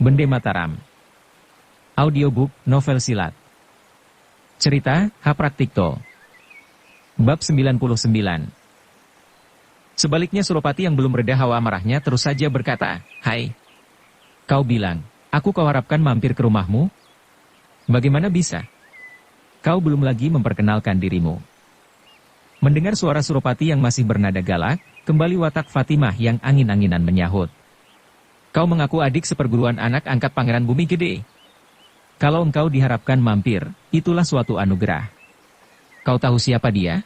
Bende Mataram. Audiobook, novel silat. Cerita, Hapraktikto. Bab 99. Sebaliknya Suropati yang belum reda hawa marahnya terus saja berkata, "Hai, kau bilang, aku kau harapkan mampir ke rumahmu? Bagaimana bisa? Kau belum lagi memperkenalkan dirimu." Mendengar suara Suropati yang masih bernada galak, kembali watak Fatimah yang angin-anginan menyahut. "Kau mengaku adik seperguruan anak angkat Pangeran Bumi Gede. Kalau engkau diharapkan mampir, itulah suatu anugerah. Kau tahu siapa dia?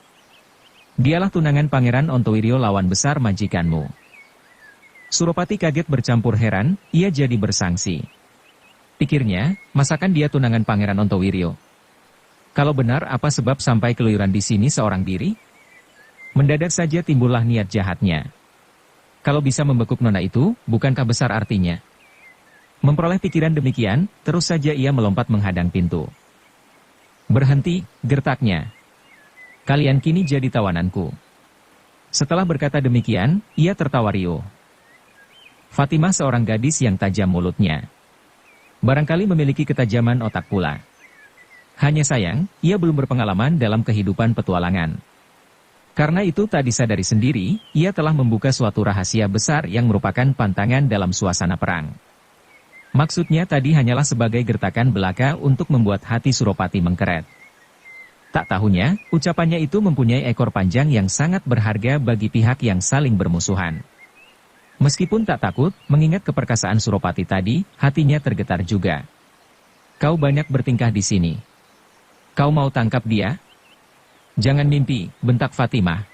Dialah tunangan Pangeran Ontowiryo lawan besar majikanmu." Suropati kaget bercampur heran, ia jadi bersangsi. Pikirnya, masakan dia tunangan Pangeran Ontowiryo? Kalau benar, apa sebab sampai keluyuran di sini seorang diri? Mendadak saja timbullah niat jahatnya. Kalau bisa membekuk nona itu, bukankah besar artinya? Memperoleh pikiran demikian, terus saja ia melompat menghadang pintu. "Berhenti," gertaknya. "Kalian kini jadi tawananku." Setelah berkata demikian, ia tertawa riuh. Fatimah seorang gadis yang tajam mulutnya. Barangkali memiliki ketajaman otak pula. Hanya sayang, ia belum berpengalaman dalam kehidupan petualangan. Karena itu tak disadari sendiri, ia telah membuka suatu rahasia besar yang merupakan pantangan dalam suasana perang. Maksudnya tadi hanyalah sebagai gertakan belaka untuk membuat hati Suropati mengkeret. Tak tahunya, ucapannya itu mempunyai ekor panjang yang sangat berharga bagi pihak yang saling bermusuhan. Meskipun tak takut, mengingat keperkasaan Suropati tadi, hatinya tergetar juga. "Kau banyak bertingkah di sini. Kau mau tangkap dia?" "Jangan mimpi," bentak Fatimah.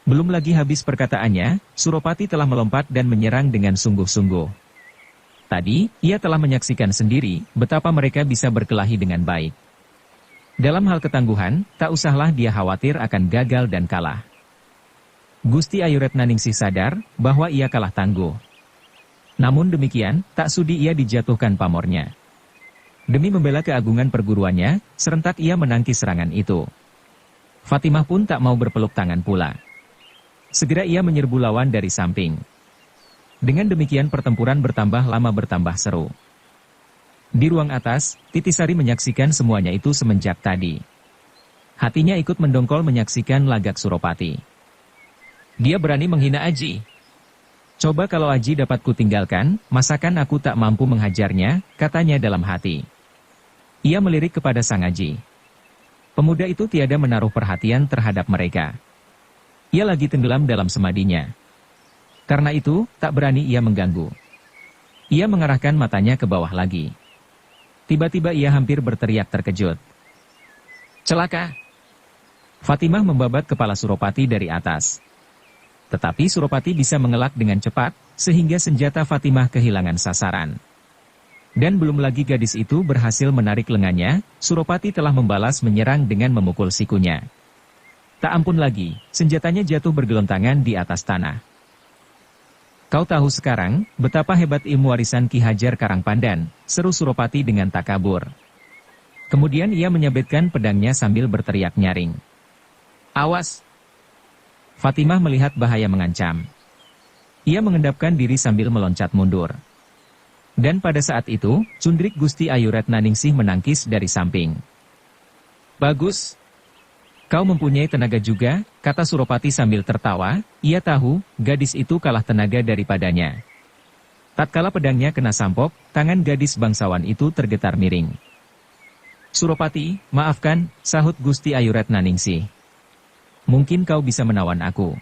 Belum lagi habis perkataannya, Suropati telah melompat dan menyerang dengan sungguh-sungguh. Tadi, ia telah menyaksikan sendiri betapa mereka bisa berkelahi dengan baik. Dalam hal ketangguhan, tak usahlah dia khawatir akan gagal dan kalah. Gusti Ayuretnaningsih sadar bahwa ia kalah tangguh. Namun demikian, tak sudi ia dijatuhkan pamornya. Demi membela keagungan perguruannya, serentak ia menangkis serangan itu. Fatimah pun tak mau berpeluk tangan pula. Segera ia menyerbu lawan dari samping. Dengan demikian pertempuran bertambah lama bertambah seru. Di ruang atas, Titisari menyaksikan semuanya itu semenjak tadi. Hatinya ikut mendongkol menyaksikan lagak Suropati. Dia berani menghina Aji. "Coba kalau Aji dapat kutinggalkan, masakan aku tak mampu menghajarnya," katanya dalam hati. Ia melirik kepada sang Aji. Pemuda itu tiada menaruh perhatian terhadap mereka. Ia lagi tenggelam dalam semadinya. Karena itu, tak berani ia mengganggu. Ia mengarahkan matanya ke bawah lagi. Tiba-tiba ia hampir berteriak terkejut. "Celaka!" Fatimah membabat kepala Suropati dari atas. Tetapi Suropati bisa mengelak dengan cepat, sehingga senjata Fatimah kehilangan sasaran. Dan belum lagi gadis itu berhasil menarik lengannya, Suropati telah membalas menyerang dengan memukul sikunya. Tak ampun lagi, senjatanya jatuh bergelontangan di atas tanah. "Kau tahu sekarang, betapa hebat ilmu warisan Ki Hajar Karangpandan," seru Suropati dengan takabur. Kemudian ia menyabetkan pedangnya sambil berteriak nyaring. "Awas!" Fatimah melihat bahaya mengancam. Ia mengendapkan diri sambil meloncat mundur. Dan pada saat itu, cundrik Gusti Ayuretnaningsih menangkis dari samping. "Bagus. Kau mempunyai tenaga juga," kata Suropati sambil tertawa. Ia tahu, gadis itu kalah tenaga daripadanya. Tatkala pedangnya kena sampok, tangan gadis bangsawan itu tergetar miring. "Suropati, maafkan," sahut Gusti Ayuretnaningsih. "Mungkin kau bisa menawan aku.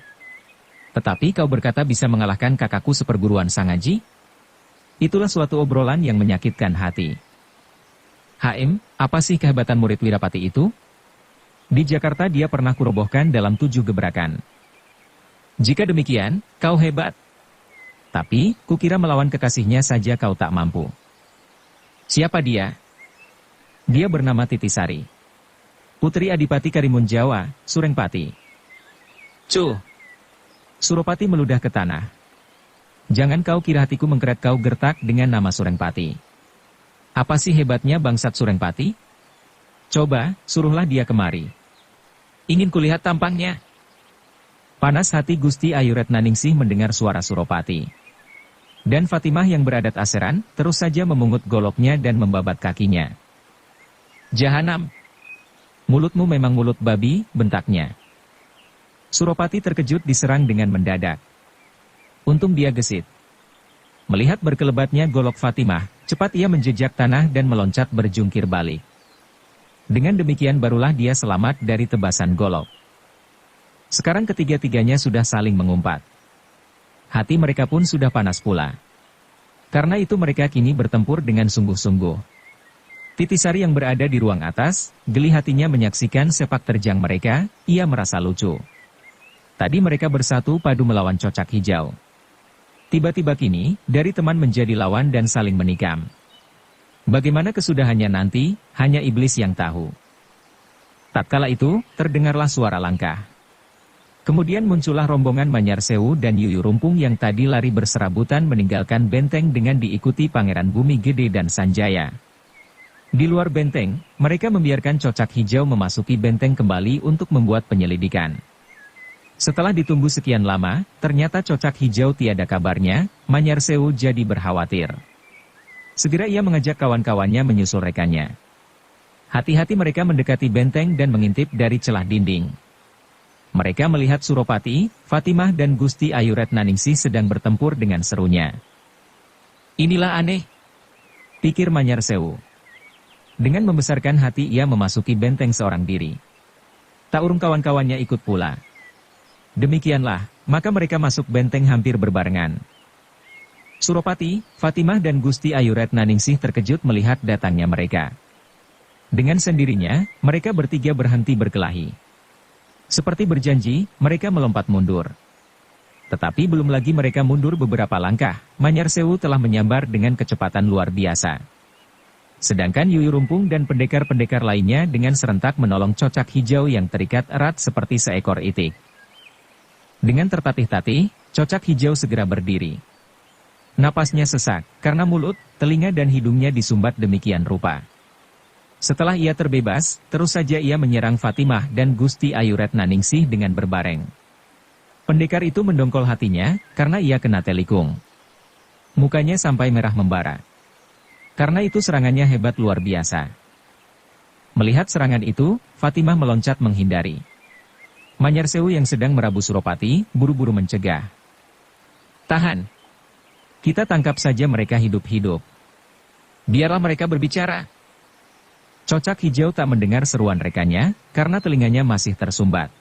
Tetapi kau berkata bisa mengalahkan kakakku seperguruan Sangaji? Itulah suatu obrolan yang menyakitkan hati. HM, apa sih kehebatan murid Wirapati itu? Di Jakarta dia pernah kurobohkan dalam 7 gebrakan. Jika demikian, kau hebat. Tapi, kukira melawan kekasihnya saja kau tak mampu." "Siapa dia?" "Dia bernama Titisari. Putri Adipati Karimun Jawa, Surengpati." "Cuh!" Suropati meludah ke tanah. "Jangan kau kira hatiku mengkeret," kau gertak dengan nama Surengpati. "Apa sih hebatnya bangsat Surengpati? Coba, suruhlah dia kemari. Ingin kulihat tampangnya." Panas hati Gusti Ayuretnaningsih mendengar suara Suropati. Dan Fatimah yang beradat aseran, terus saja memungut goloknya dan membabat kakinya. Jahanam! Mulutmu memang mulut babi, bentaknya. Suropati terkejut diserang dengan mendadak. Untung dia gesit. Melihat berkelebatnya golok Fatimah, cepat ia menjejak tanah dan meloncat berjungkir balik. Dengan demikian barulah dia selamat dari tebasan golok. Sekarang ketiga-tiganya sudah saling mengumpat. Hati mereka pun sudah panas pula. Karena itu mereka kini bertempur dengan sungguh-sungguh. Titisari yang berada di ruang atas, geli hatinya menyaksikan sepak terjang mereka, ia merasa lucu. Tadi mereka bersatu padu melawan Cocak Hijau. Tiba-tiba kini, dari teman menjadi lawan dan saling menikam. Bagaimana kesudahannya nanti, hanya iblis yang tahu. Tatkala itu, terdengarlah suara langkah. Kemudian muncullah rombongan Manyarsewu dan Yuyu Rumpung yang tadi lari berserabutan meninggalkan benteng dengan diikuti Pangeran Bumi Gede dan Sanjaya. Di luar benteng, mereka membiarkan Cocak Hijau memasuki benteng kembali untuk membuat penyelidikan. Setelah ditunggu sekian lama, ternyata Cocak Hijau tiada kabarnya, Manyarsewu jadi berkhawatir. Segera ia mengajak kawan-kawannya menyusul rekannya. Hati-hati mereka mendekati benteng dan mengintip dari celah dinding. Mereka melihat Suropati, Fatimah dan Gusti Ayu Retnaningsih sedang bertempur dengan serunya. Inilah aneh, pikir Manyarsewu. Dengan membesarkan hati ia memasuki benteng seorang diri. Tak urung kawan-kawannya ikut pula. Demikianlah, maka mereka masuk benteng hampir berbarengan. Suropati, Fatimah dan Gusti Ayu Retnaningsih terkejut melihat datangnya mereka. Dengan sendirinya, mereka bertiga berhenti berkelahi. Seperti berjanji, mereka melompat mundur. Tetapi belum lagi mereka mundur beberapa langkah, Manyarsewu telah menyambar dengan kecepatan luar biasa. Sedangkan Yuyu Rumpung dan pendekar-pendekar lainnya dengan serentak menolong Cocak Hijau yang terikat erat seperti seekor itik. Dengan tertatih-tatih, Cocak Hijau segera berdiri. Napasnya sesak, karena mulut, telinga dan hidungnya disumbat demikian rupa. Setelah ia terbebas, terus saja ia menyerang Fatimah dan Gusti Ayu Retnaningsih dengan berbareng. Pendekar itu mendongkol hatinya, karena ia kena telikung. Mukanya sampai merah membara. Karena itu serangannya hebat luar biasa. Melihat serangan itu, Fatimah meloncat menghindari. Manyarsewu yang sedang merabu Suropati, buru-buru mencegah. Tahan. Kita tangkap saja mereka hidup-hidup. Biarlah mereka berbicara. Cocak Hijau tak mendengar seruan rekannya, karena telinganya masih tersumbat.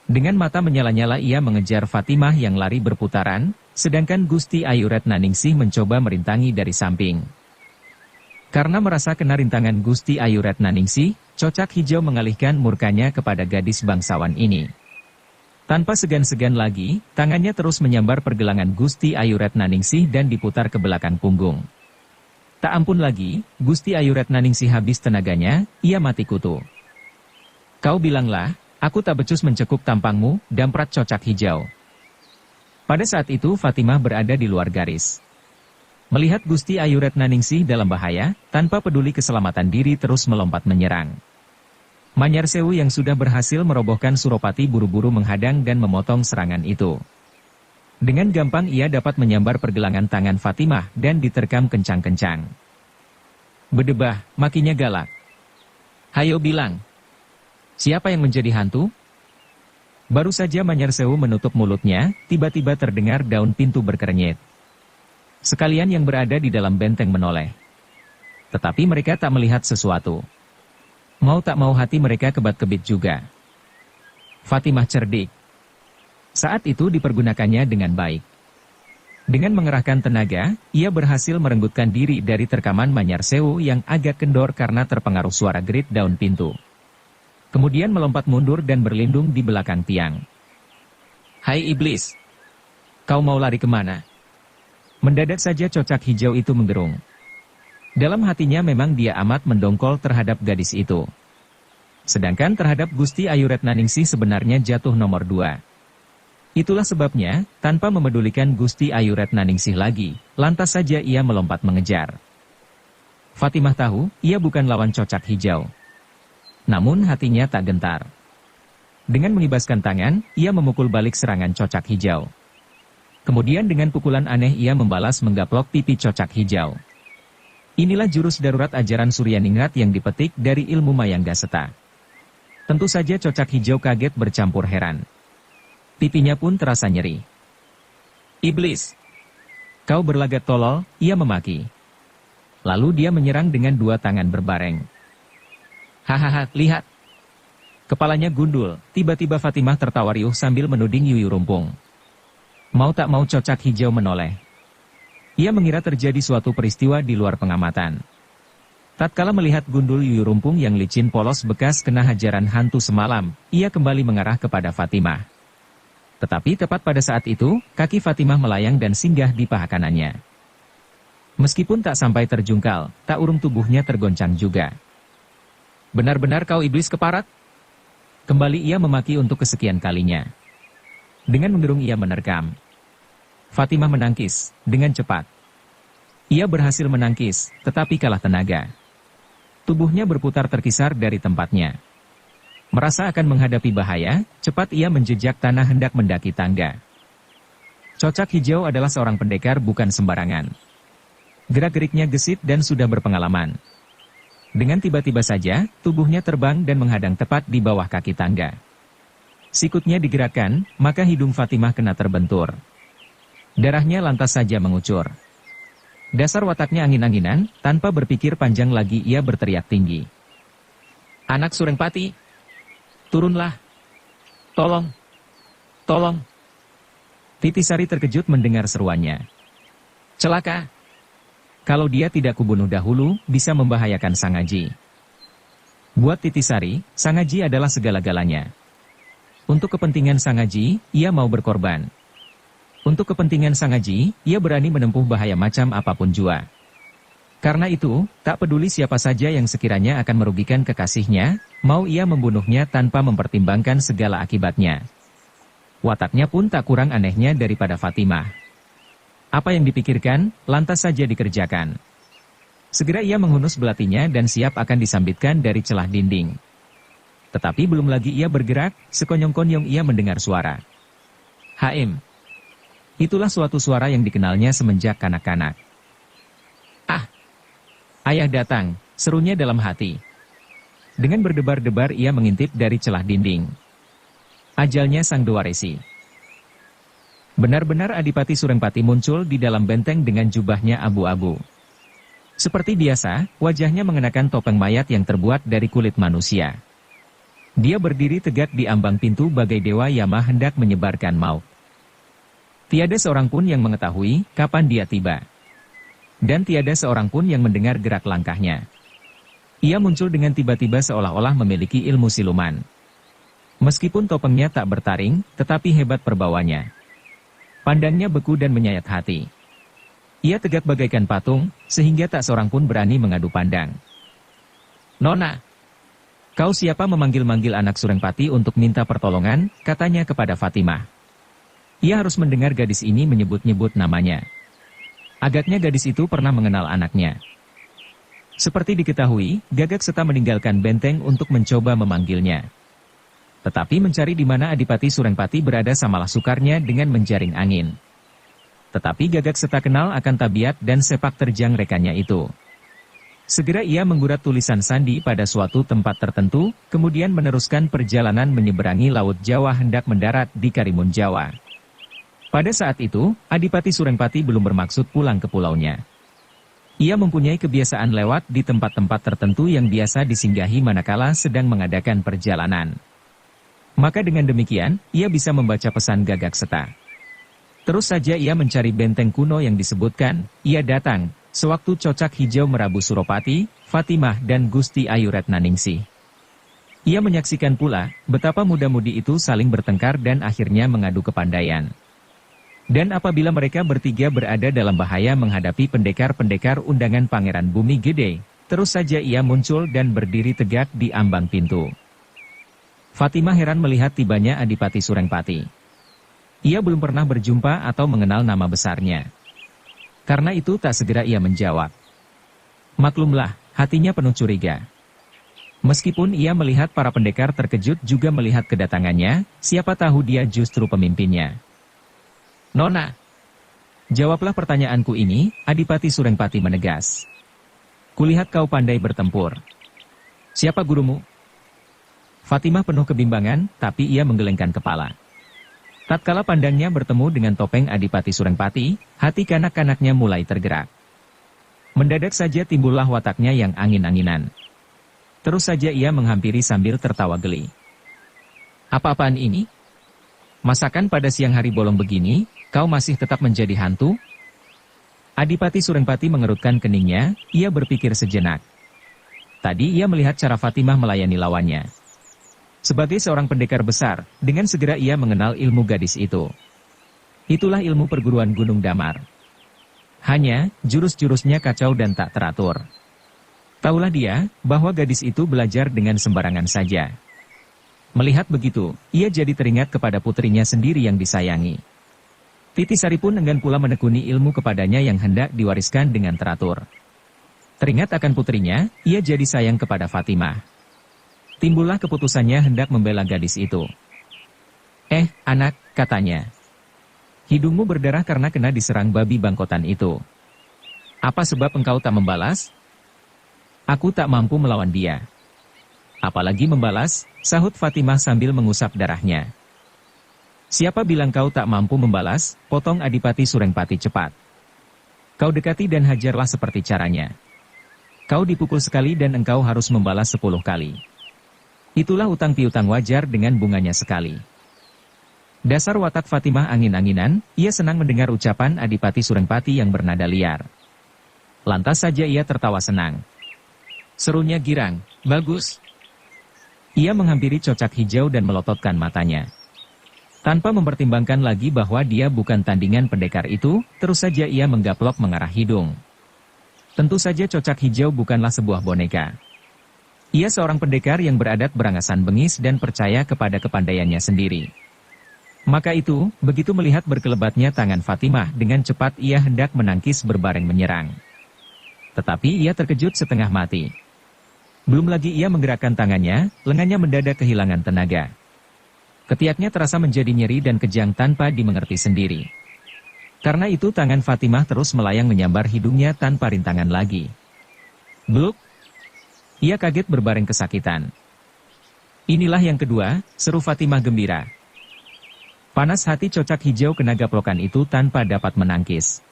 Dengan mata menyala-nyala ia mengejar Fatimah yang lari berputaran, sedangkan Gusti Ayu Retnaningsih mencoba merintangi dari samping. Karena merasa kena rintangan Gusti Ayu Retnaningsih, Cocak Hijau mengalihkan murkanya kepada gadis bangsawan ini. Tanpa segan-segan lagi, tangannya terus menyambar pergelangan Gusti Ayu Retnaningsih dan diputar ke belakang punggung. Tak ampun lagi, Gusti Ayu Retnaningsih habis tenaganya, ia mati kutu. Kau bilanglah, aku tak becus mencekuk tampangmu, damprat Cocak Hijau. Pada saat itu Fatimah berada di luar garis. Melihat Gusti Ayu Retnaningsih dalam bahaya, tanpa peduli keselamatan diri terus melompat menyerang. Manyarsewu yang sudah berhasil merobohkan Suropati buru-buru menghadang dan memotong serangan itu. Dengan gampang ia dapat menyambar pergelangan tangan Fatimah dan diterkam kencang-kencang. Berdebah, makinya galak. Hayo bilang, siapa yang menjadi hantu? Baru saja Manyarsewu menutup mulutnya, tiba-tiba terdengar daun pintu berkerenyit. Sekalian yang berada di dalam benteng menoleh. Tetapi mereka tak melihat sesuatu. Mau tak mau hati mereka kebat-kebit juga. Fatimah cerdik. Saat itu dipergunakannya dengan baik. Dengan mengerahkan tenaga, ia berhasil merenggutkan diri dari terkaman Manyarsewu yang agak kendor karena terpengaruh suara gerit daun pintu. Kemudian melompat mundur dan berlindung di belakang tiang. Hai iblis! Kau mau lari kemana? Mendadak saja Cocak Hijau itu menggerung. Dalam hatinya memang dia amat mendongkol terhadap gadis itu. Sedangkan terhadap Gusti Ayu Retnaningsih sebenarnya jatuh nomor 2. Itulah sebabnya, tanpa memedulikan Gusti Ayu Retnaningsih lagi, lantas saja ia melompat mengejar. Fatimah tahu, ia bukan lawan Cocak Hijau. Namun hatinya tak gentar. Dengan mengibaskan tangan, ia memukul balik serangan Cocak Hijau. Kemudian dengan pukulan aneh ia membalas menggaplok pipi Cocak Hijau. Inilah jurus darurat ajaran Suryaningrat yang dipetik dari ilmu Mayangga Seta. Tentu saja Cocak Hijau kaget bercampur heran. Pipinya pun terasa nyeri. Iblis! Kau berlagak tolol, ia memaki. Lalu dia menyerang dengan dua tangan berbareng. Hahaha, lihat! Kepalanya gundul, tiba-tiba Fatimah tertawa riuh sambil menuding Yuyu Rumpung. Mau tak mau Cocak Hijau menoleh. Ia mengira terjadi suatu peristiwa di luar pengamatan. Tatkala melihat gundul Yuyu Rumpung yang licin polos bekas kena hajaran hantu semalam, ia kembali mengarah kepada Fatimah. Tetapi tepat pada saat itu, kaki Fatimah melayang dan singgah di paha kanannya. Meskipun tak sampai terjungkal, tak urung tubuhnya tergoncang juga. Benar-benar kau iblis keparat? Kembali ia memaki untuk kesekian kalinya. Dengan menggerung ia menerkam. Fatimah menangkis, dengan cepat. Ia berhasil menangkis, tetapi kalah tenaga. Tubuhnya berputar terkisar dari tempatnya. Merasa akan menghadapi bahaya, cepat ia menjejak tanah hendak mendaki tangga. Cocak Hijau adalah seorang pendekar bukan sembarangan. Gerak-geriknya gesit dan sudah berpengalaman. Dengan tiba-tiba saja, tubuhnya terbang dan menghadang tepat di bawah kaki tangga. Sikutnya digerakkan, maka hidung Fatimah kena terbentur. Darahnya lantas saja mengucur. Dasar wataknya angin-anginan, tanpa berpikir panjang lagi ia berteriak tinggi. Anak Surengpati! Turunlah! Tolong! Tolong! Titisari terkejut mendengar seruannya. Celaka! Kalau dia tidak kubunuh dahulu, bisa membahayakan Sangaji. Buat Titisari, Sangaji adalah segala-galanya. Untuk kepentingan Sangaji, ia mau berkorban. Untuk kepentingan Sangaji, ia berani menempuh bahaya macam apapun jua. Karena itu, tak peduli siapa saja yang sekiranya akan merugikan kekasihnya, mau ia membunuhnya tanpa mempertimbangkan segala akibatnya. Wataknya pun tak kurang anehnya daripada Fatimah. Apa yang dipikirkan, lantas saja dikerjakan. Segera ia menghunus belatinya dan siap akan disambitkan dari celah dinding. Tetapi belum lagi ia bergerak, sekonyong-konyong ia mendengar suara. Haim. Itulah suatu suara yang dikenalnya semenjak kanak-kanak. Ah! Ayah datang, serunya dalam hati. Dengan berdebar-debar ia mengintip dari celah dinding. Ajalnya Sang Dewa Resi. Benar-benar Adipati Surengpati muncul di dalam benteng dengan jubahnya abu-abu. Seperti biasa, wajahnya mengenakan topeng mayat yang terbuat dari kulit manusia. Dia berdiri tegak di ambang pintu bagai dewa Yama hendak menyebarkan maut. Tiada seorang pun yang mengetahui kapan dia tiba. Dan tiada seorang pun yang mendengar gerak langkahnya. Ia muncul dengan tiba-tiba seolah-olah memiliki ilmu siluman. Meskipun topengnya tak bertaring, tetapi hebat perbawanya. Pandangnya beku dan menyayat hati. Ia tegak bagaikan patung, sehingga tak seorang pun berani mengadu pandang. Nona, kau siapa memanggil-manggil anak Surengpati untuk minta pertolongan, katanya kepada Fatimah. Ia harus mendengar gadis ini menyebut-nyebut namanya. Agaknya gadis itu pernah mengenal anaknya. Seperti diketahui, Gagak Seta meninggalkan benteng untuk mencoba memanggilnya. Tetapi mencari di mana Adipati Surengpati berada samalah sukarnya dengan menjaring angin. Tetapi Gagak Seta kenal akan tabiat dan sepak terjang rekannya itu. Segera ia menggurat tulisan sandi pada suatu tempat tertentu, kemudian meneruskan perjalanan menyeberangi Laut Jawa hendak mendarat di Karimun Jawa. Pada saat itu, Adipati Surengpati belum bermaksud pulang ke pulaunya. Ia mempunyai kebiasaan lewat di tempat-tempat tertentu yang biasa disinggahi manakala sedang mengadakan perjalanan. Maka dengan demikian, ia bisa membaca pesan Gagak Seta. Terus saja ia mencari benteng kuno yang disebutkan, ia datang, sewaktu Cocak Hijau merabu Suropati, Fatimah dan Gusti Ayu Retnaningsih. Ia menyaksikan pula, betapa muda-mudi itu saling bertengkar dan akhirnya mengadu kepandaian. Dan apabila mereka bertiga berada dalam bahaya menghadapi pendekar-pendekar undangan Pangeran Bumi Gede, terus saja ia muncul dan berdiri tegak di ambang pintu. Fatimah heran melihat tibanya Adipati Surengpati. Ia belum pernah berjumpa atau mengenal nama besarnya. Karena itu tak segera ia menjawab. Maklumlah, hatinya penuh curiga. Meskipun ia melihat para pendekar terkejut juga melihat kedatangannya, siapa tahu dia justru pemimpinnya. Nona, Jawablah pertanyaanku ini, Adipati Surengpati menegas. Kulihat kau pandai bertempur. Siapa gurumu? Fatimah penuh kebimbangan, tapi ia menggelengkan kepala. Tatkala pandangnya bertemu dengan topeng Adipati Surengpati, hati kanak-kanaknya mulai tergerak. Mendadak saja timbullah wataknya yang angin-anginan. Terus saja ia menghampiri sambil tertawa geli. Apa-apaan ini? Masakan pada siang hari bolong begini, kau masih tetap menjadi hantu? Adipati Surengpati mengerutkan keningnya, ia berpikir sejenak. Tadi ia melihat cara Fatimah melayani lawannya. Sebagai seorang pendekar besar, dengan segera ia mengenal ilmu gadis itu. Itulah ilmu perguruan Gunung Damar. Hanya, jurus-jurusnya kacau dan tak teratur. Taulah dia, bahwa gadis itu belajar dengan sembarangan saja. Melihat begitu, ia jadi teringat kepada putrinya sendiri yang disayangi. Titisari pun enggan pula menekuni ilmu kepadanya yang hendak diwariskan dengan teratur. Teringat akan putrinya, ia jadi sayang kepada Fatimah. Timbullah keputusannya hendak membela gadis itu. Anak, katanya. Hidungmu berdarah karena kena diserang babi bangkotan itu. Apa sebab engkau tak membalas? Aku tak mampu melawan dia. Apalagi membalas, sahut Fatimah sambil mengusap darahnya. Siapa bilang kau tak mampu membalas? Potong Adipati Surengpati cepat. Kau dekati dan hajarlah seperti caranya. Kau dipukul sekali dan engkau harus membalas 10 kali. Itulah utang piutang wajar dengan bunganya sekali. Dasar watak Fatimah angin-anginan, ia senang mendengar ucapan Adipati Surengpati yang bernada liar. Lantas saja ia tertawa senang. Serunya girang, bagus. Ia menghampiri Cocak Hijau dan melototkan matanya. Tanpa mempertimbangkan lagi bahwa dia bukan tandingan pendekar itu, terus saja ia menggaplok mengarah hidung. Tentu saja Cocak Hijau bukanlah sebuah boneka. Ia seorang pendekar yang beradat berangasan bengis dan percaya kepada kepandaiannya sendiri. Maka itu, begitu melihat berkelebatnya tangan Fatimah, dengan cepat ia hendak menangkis berbareng menyerang. Tetapi ia terkejut setengah mati. Belum lagi ia menggerakkan tangannya, lengannya mendadak kehilangan tenaga. Ketiaknya terasa menjadi nyeri dan kejang tanpa dimengerti sendiri. Karena itu tangan Fatimah terus melayang menyambar hidungnya tanpa rintangan lagi. Bluk! Ia kaget berbareng kesakitan. Inilah yang kedua, seru Fatimah gembira. Panas hati Cocak Hijau kena gaplokan itu tanpa dapat menangkis.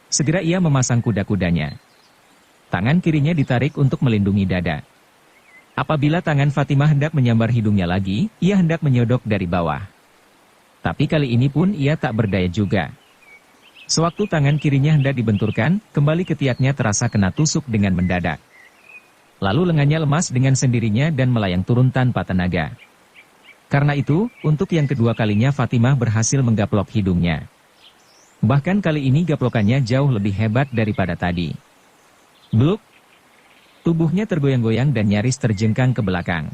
Segera ia memasang kuda-kudanya. Tangan kirinya ditarik untuk melindungi dada. Apabila tangan Fatimah hendak menyambar hidungnya lagi, ia hendak menyodok dari bawah. Tapi kali ini pun ia tak berdaya juga. Sewaktu tangan kirinya hendak dibenturkan, kembali ketiaknya terasa kena tusuk dengan mendadak. Lalu lengannya lemas dengan sendirinya dan melayang turun tanpa tenaga. Karena itu, untuk yang kedua kalinya Fatimah berhasil menggaplok hidungnya. Bahkan kali ini gaplokannya jauh lebih hebat daripada tadi. Bluk! Tubuhnya tergoyang-goyang dan nyaris terjengkang ke belakang.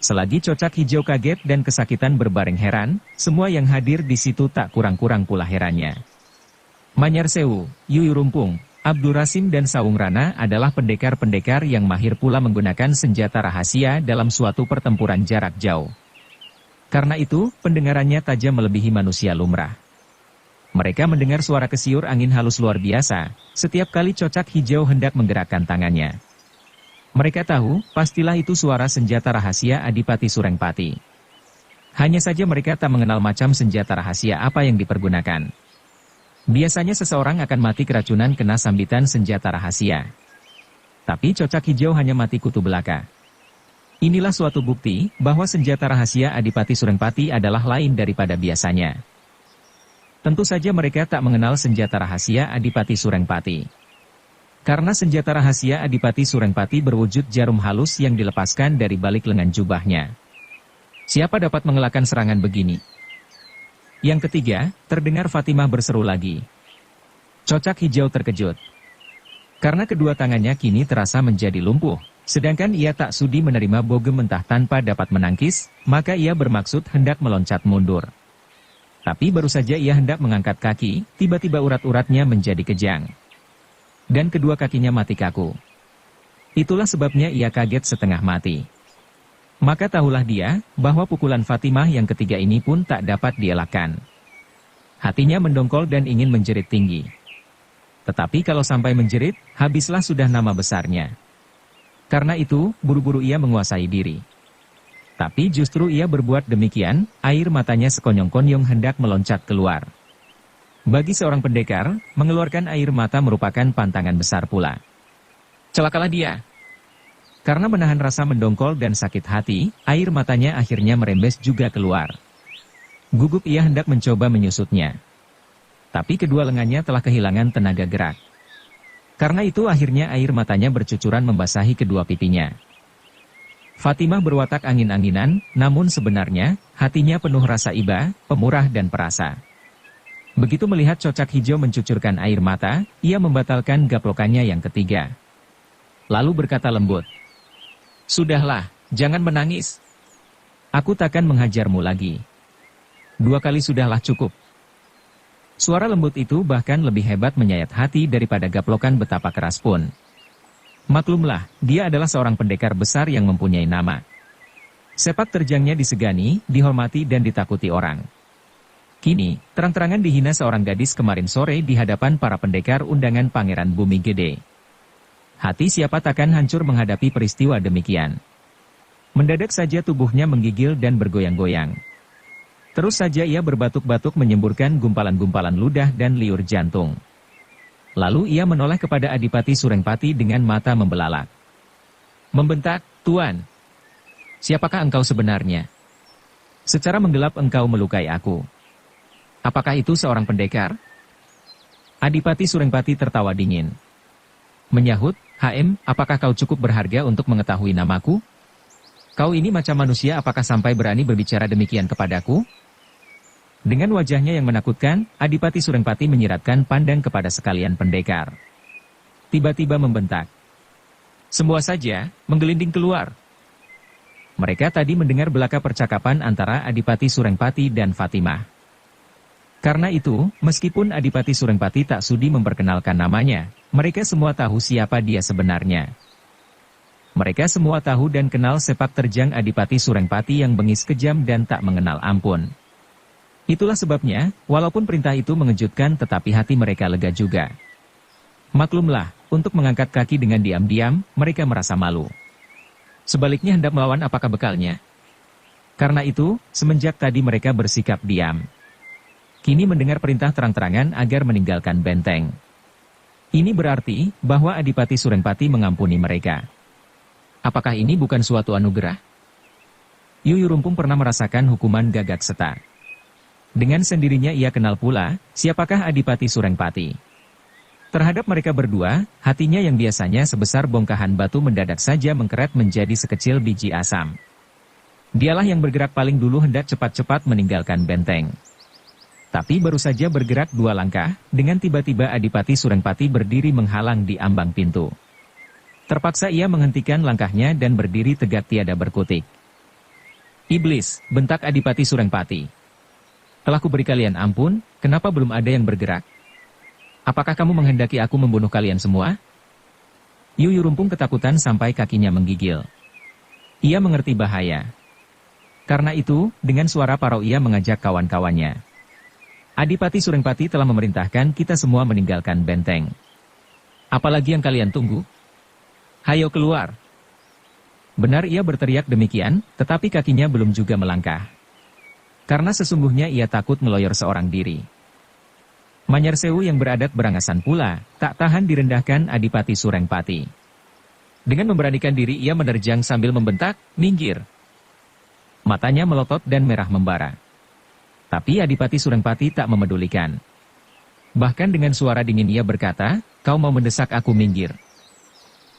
Selagi Cocak Hijau kaget dan kesakitan berbareng heran, semua yang hadir di situ tak kurang-kurang pula herannya. Manyar Sewu, Yuyu Rumpung, Abdur Rasim dan Sawung Rana adalah pendekar-pendekar yang mahir pula menggunakan senjata rahasia dalam suatu pertempuran jarak jauh. Karena itu, pendengarannya tajam melebihi manusia lumrah. Mereka mendengar suara kesiur angin halus luar biasa, setiap kali Cocak Hijau hendak menggerakkan tangannya. Mereka tahu, pastilah itu suara senjata rahasia Adipati Surengpati. Hanya saja mereka tak mengenal macam senjata rahasia apa yang dipergunakan. Biasanya seseorang akan mati keracunan kena sambitan senjata rahasia. Tapi Cocak Hijau hanya mati kutu belaka. Inilah suatu bukti, bahwa senjata rahasia Adipati Surengpati adalah lain daripada biasanya. Tentu saja mereka tak mengenal senjata rahasia Adipati Surengpati. Karena senjata rahasia Adipati Surengpati berwujud jarum halus yang dilepaskan dari balik lengan jubahnya. Siapa dapat mengelakkan serangan begini? Yang ketiga, terdengar Fatimah berseru lagi. Cocak Hijau terkejut. Karena kedua tangannya kini terasa menjadi lumpuh, sedangkan ia tak sudi menerima bogem mentah tanpa dapat menangkis, maka ia bermaksud hendak meloncat mundur. Tapi baru saja ia hendak mengangkat kaki, tiba-tiba urat-uratnya menjadi kejang. Dan kedua kakinya mati kaku. Itulah sebabnya ia kaget setengah mati. Maka tahulah dia, bahwa pukulan Fatimah yang ketiga ini pun tak dapat dielakkan. Hatinya mendongkol dan ingin menjerit tinggi. Tetapi kalau sampai menjerit, habislah sudah nama besarnya. Karena itu, buru-buru ia menguasai diri. Tapi justru ia berbuat demikian, air matanya sekonyong-konyong hendak meloncat keluar. Bagi seorang pendekar, mengeluarkan air mata merupakan pantangan besar pula. Celakalah dia. Karena menahan rasa mendongkol dan sakit hati, air matanya akhirnya merembes juga keluar. Gugup ia hendak mencoba menyusutnya. Tapi kedua lengannya telah kehilangan tenaga gerak. Karena itu akhirnya air matanya bercucuran membasahi kedua pipinya. Fatimah berwatak angin-anginan, namun sebenarnya, hatinya penuh rasa iba, pemurah dan perasa. Begitu melihat cocak hijau mencucurkan air mata, ia membatalkan gaplokannya yang ketiga. Lalu berkata lembut, "Sudahlah, jangan menangis. Aku takkan menghajarmu lagi. 2 kali sudahlah cukup." Suara lembut itu bahkan lebih hebat menyayat hati daripada gaplokan betapa keras pun. Maklumlah, dia adalah seorang pendekar besar yang mempunyai nama. Sepak terjangnya disegani, dihormati dan ditakuti orang. Kini, terang-terangan dihina seorang gadis kemarin sore di hadapan para pendekar undangan Pangeran Bumi Gede. Hati siapa takkan hancur menghadapi peristiwa demikian. Mendadak saja tubuhnya menggigil dan bergoyang-goyang. Terus saja ia berbatuk-batuk menyemburkan gumpalan-gumpalan ludah dan liur jantung. Lalu ia menoleh kepada Adipati Surengpati dengan mata membelalak. Membentak, "Tuan, siapakah engkau sebenarnya? Secara menggelap engkau melukai aku. Apakah itu seorang pendekar?" Adipati Surengpati tertawa dingin. Menyahut, "HM, apakah kau cukup berharga untuk mengetahui namaku? Kau ini macam manusia apakah sampai berani berbicara demikian kepadaku?" Dengan wajahnya yang menakutkan, Adipati Surengpati menyiratkan pandang kepada sekalian pendekar. Tiba-tiba membentak. Semua saja, menggelinding keluar. Mereka tadi mendengar belaka percakapan antara Adipati Surengpati dan Fatimah. Karena itu, meskipun Adipati Surengpati tak sudi memperkenalkan namanya, mereka semua tahu siapa dia sebenarnya. Mereka semua tahu dan kenal sepak terjang Adipati Surengpati yang bengis kejam dan tak mengenal ampun. Itulah sebabnya, walaupun perintah itu mengejutkan tetapi hati mereka lega juga. Maklumlah, untuk mengangkat kaki dengan diam-diam, mereka merasa malu. Sebaliknya hendak melawan apakah bekalnya? Karena itu, semenjak tadi mereka bersikap diam. Kini mendengar perintah terang-terangan agar meninggalkan benteng. Ini berarti bahwa Adipati Surengpati mengampuni mereka. Apakah ini bukan suatu anugerah? Yuyu Rumpung pernah merasakan hukuman gagak seta. Dengan sendirinya ia kenal pula siapakah Adipati Surengpati. Terhadap mereka berdua, hatinya yang biasanya sebesar bongkahan batu mendadak saja mengkeret menjadi sekecil biji asam. Dialah yang bergerak paling dulu hendak cepat-cepat meninggalkan benteng. Tapi baru saja bergerak 2 langkah, dengan tiba-tiba Adipati Surengpati berdiri menghalang di ambang pintu. Terpaksa ia menghentikan langkahnya dan berdiri tegak tiada berkutik. "Iblis," bentak Adipati Surengpati. "Telah kuberi kalian ampun, kenapa belum ada yang bergerak? Apakah kamu menghendaki aku membunuh kalian semua?" Yuyu Rumpung ketakutan sampai kakinya menggigil. Ia mengerti bahaya. Karena itu, dengan suara parau ia mengajak kawan-kawannya. "Adipati Surengpati telah memerintahkan kita semua meninggalkan benteng. Apalagi yang kalian tunggu? Hayo keluar." Benar ia berteriak demikian, tetapi kakinya belum juga melangkah. Karena sesungguhnya ia takut meloyor seorang diri. Manyarsewu yang beradat berangasan pula, tak tahan direndahkan Adipati Surengpati. Dengan memberanikan diri ia menerjang sambil membentak, "Minggir!" Matanya melotot dan merah membara. Tapi Adipati Surengpati tak memedulikan. Bahkan dengan suara dingin ia berkata, "Kau mau mendesak aku minggir?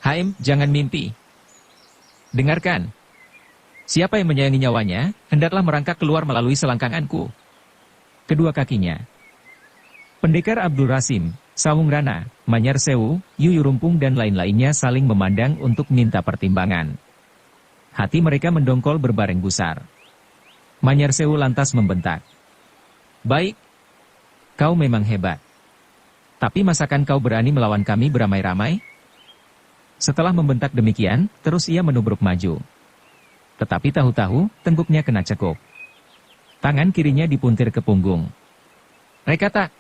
HM, jangan mimpi. Dengarkan. Siapa yang menyayangi nyawanya, hendaklah merangkak keluar melalui selangkanganku." Kedua kakinya. Pendekar Abdul Rasim, Sawung Rana, Manyarsewu, Yuyu Rumpung dan lain-lainnya saling memandang untuk minta pertimbangan. Hati mereka mendongkol berbareng gusar. Manyarsewu lantas membentak. "Baik. Kau memang hebat. Tapi masakan kau berani melawan kami beramai-ramai?" Setelah membentak demikian, terus ia menubruk maju. Tetapi tahu-tahu, tengkuknya kena cekuk. Tangan kirinya dipuntir ke punggung. Rekata!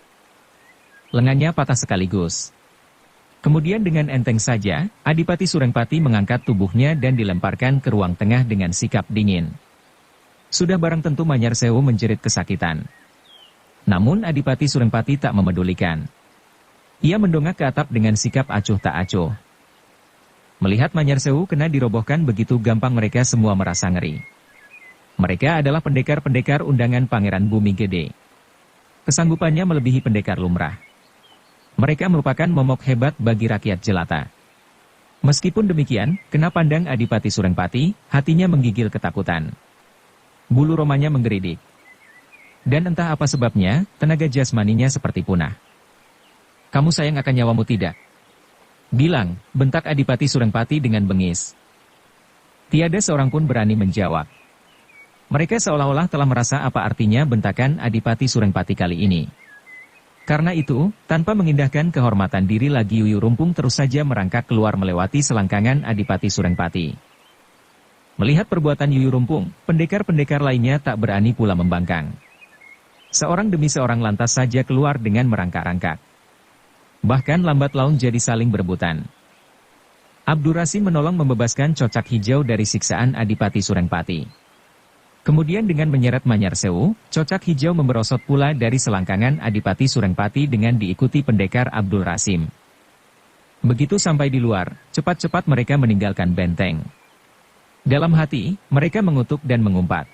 Lengannya patah sekaligus. Kemudian dengan enteng saja, Adipati Surengpati mengangkat tubuhnya dan dilemparkan ke ruang tengah dengan sikap dingin. Sudah barang tentu Manyarsewu menjerit kesakitan. Namun Adipati Surengpati tak memedulikan. Ia mendongak ke atap dengan sikap acuh tak acuh. Melihat Manyarsewu kena dirobohkan begitu gampang, mereka semua merasa ngeri. Mereka adalah pendekar-pendekar undangan Pangeran Bumi Gede. Kesanggupannya melebihi pendekar lumrah. Mereka merupakan momok hebat bagi rakyat jelata. Meskipun demikian, kena pandang Adipati Surengpati, hatinya menggigil ketakutan. Bulu romanya menggeridik. Dan entah apa sebabnya, tenaga jasmaninya seperti punah. Kamu sayang akan nyawamu tidak? Bilang, bentak Adipati Surengpati dengan bengis. Tiada seorang pun berani menjawab. Mereka seolah-olah telah merasa apa artinya bentakan Adipati Surengpati kali ini. Karena itu, tanpa mengindahkan kehormatan diri lagi, Yuyu Rumpung terus saja merangkak keluar melewati selangkangan Adipati Surengpati. Melihat perbuatan Yuyu Rumpung, pendekar-pendekar lainnya tak berani pula membangkang. Seorang demi seorang lantas saja keluar dengan merangkak-rangkak. Bahkan lambat laun jadi saling berebutan. Abdurrahim menolong membebaskan Cocak Hijau dari siksaan Adipati Surengpati. Kemudian dengan menyeret Manyarsewu, Cocak Hijau memberosot pula dari selangkangan Adipati Surengpati dengan diikuti pendekar Abdurrahim. Begitu sampai di luar, cepat-cepat mereka meninggalkan benteng. Dalam hati, mereka mengutuk dan mengumpat.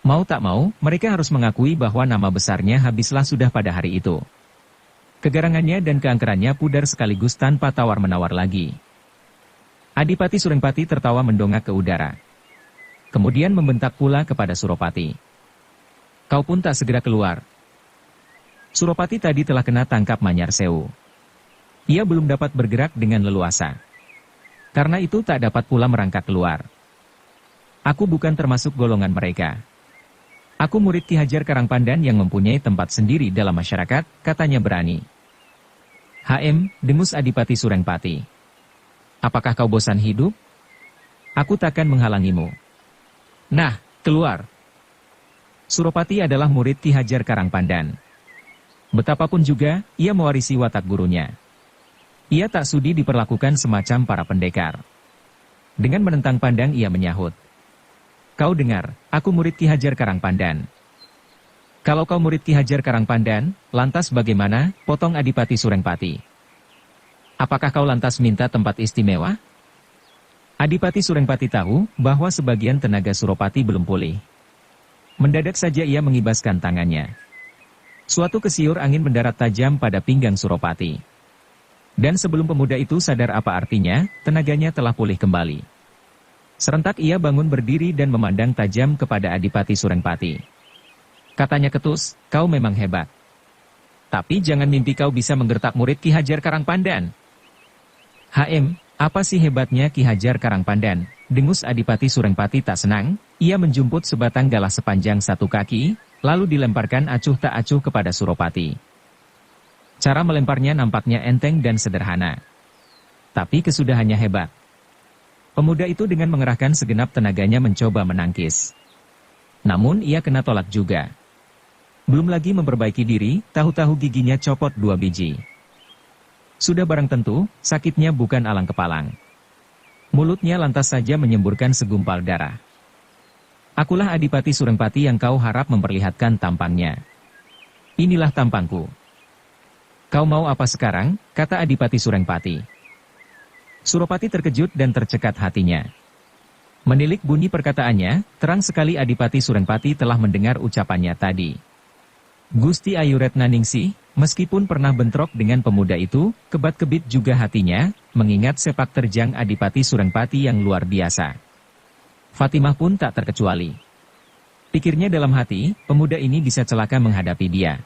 Mau tak mau, mereka harus mengakui bahwa nama besarnya habislah sudah pada hari itu. Kegarangannya dan keangkerannya pudar sekaligus tanpa tawar-menawar lagi. Adipati Surengpati tertawa mendongak ke udara. Kemudian membentak pula kepada Suropati. Kau pun tak segera keluar. Suropati tadi telah kena tangkap Manyarsewu. Ia belum dapat bergerak dengan leluasa. Karena itu tak dapat pula merangkak keluar. Aku bukan termasuk golongan mereka. Aku murid Ki Hajar Karangpandan yang mempunyai tempat sendiri dalam masyarakat, katanya berani. Dengus Adipati Surengpati. Apakah kau bosan hidup? Aku takkan menghalangimu. Nah, keluar. Suropati adalah murid Ki Hajar Karangpandan. Betapapun juga, ia mewarisi watak gurunya. Ia tak sudi diperlakukan semacam para pendekar. Dengan menentang pandang ia menyahut. Kau dengar, aku murid Ki Hajar Karangpandan. Kalau kau murid Ki Hajar Karangpandan, lantas bagaimana, potong Adipati Surengpati? Apakah kau lantas minta tempat istimewa? Adipati Surengpati tahu bahwa sebagian tenaga Suropati belum pulih. Mendadak saja ia mengibaskan tangannya. Suatu kesiur angin mendarat tajam pada pinggang Suropati. Dan sebelum pemuda itu sadar apa artinya, tenaganya telah pulih kembali. Serentak ia bangun berdiri dan memandang tajam kepada Adipati Surengpati. Katanya ketus, kau memang hebat. Tapi jangan mimpi kau bisa menggertak murid Ki Hajar Karangpandan. Apa sih hebatnya Ki Hajar Karangpandan? Dengus Adipati Surengpati tak senang, ia menjumput sebatang galah sepanjang 1 kaki, lalu dilemparkan acuh tak acuh kepada Suropati. Cara melemparnya nampaknya enteng dan sederhana. Tapi kesudahannya hebat. Pemuda itu dengan mengerahkan segenap tenaganya mencoba menangkis. Namun ia kena tolak juga. Belum lagi memperbaiki diri, tahu-tahu giginya copot 2 biji. Sudah barang tentu, sakitnya bukan alang kepalang. Mulutnya lantas saja menyemburkan segumpal darah. Akulah Adipati Surengpati yang kau harap memperlihatkan tampangnya. Inilah tampangku. Kau mau apa sekarang, kata Adipati Surengpati. Suropati terkejut dan tercekat hatinya. Menilik bunyi perkataannya, terang sekali Adipati Surengpati telah mendengar ucapannya tadi. Gusti Ayu Retnaningsih, meskipun pernah bentrok dengan pemuda itu, kebat-kebit juga hatinya, mengingat sepak terjang Adipati Surengpati yang luar biasa. Fatimah pun tak terkecuali. Pikirnya dalam hati, pemuda ini bisa celaka menghadapi dia.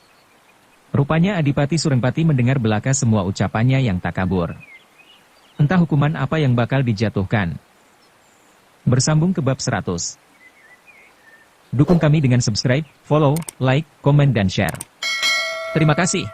Rupanya Adipati Surengpati mendengar belaka semua ucapannya yang takabur. Entah hukuman apa yang bakal dijatuhkan. Bersambung ke bab 100. Dukung kami dengan subscribe, follow, like, komen dan share. Terima kasih.